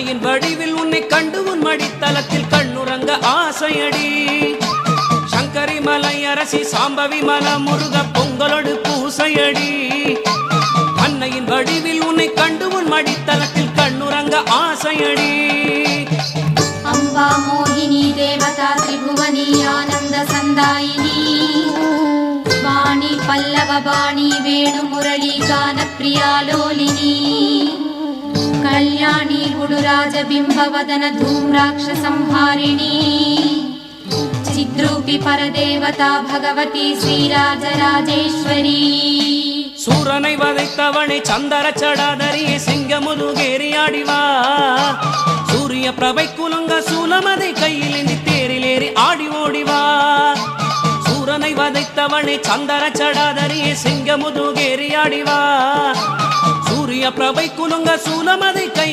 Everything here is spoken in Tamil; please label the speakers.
Speaker 1: அன்னையின் வடிவில் உன்னை கண்டு உன் மடித்தலத்தில் கண்ணுறங்க ஆசையடி. சங்கரி மலை அரசி சாம்பவி மல முருக பொங்கலோடு பூசையடி. அன்னையின் வடிவில் உன்னை கண்டு உன் மடித்தலத்தில் கண்ணுறங்க ஆசையடி.
Speaker 2: அம்பா மோகினி தேவதா திரிபுவனி ஆனந்த சந்தாயினி வாணி பல்லவ பாணி வேணு முரளி கான பிரியாலோலினி கல்யாணி குடுராஜ பிம்பவதன தூம்ராட்ச சம்ஹாரிணி சித்ரூபி பரதேவதா பகவதி ஸ்ரீராஜராஜேஸ்வரி.
Speaker 1: சூரனை வதைத்தவனை சந்தர சடாதரியே சிங்கமுதுகேறி ஆடிவா. சூரிய பிரபை குலுங்க சூலமதை கையில் இந்தி தேரிலேறி ஆடி ஓடிவா. சூரனை வதைத்தவனை சந்தர சடாதரியே சிங்கமுதுகேறி ஆடிவா. சூரிய பிரபை குலுங்க சூலமதை கை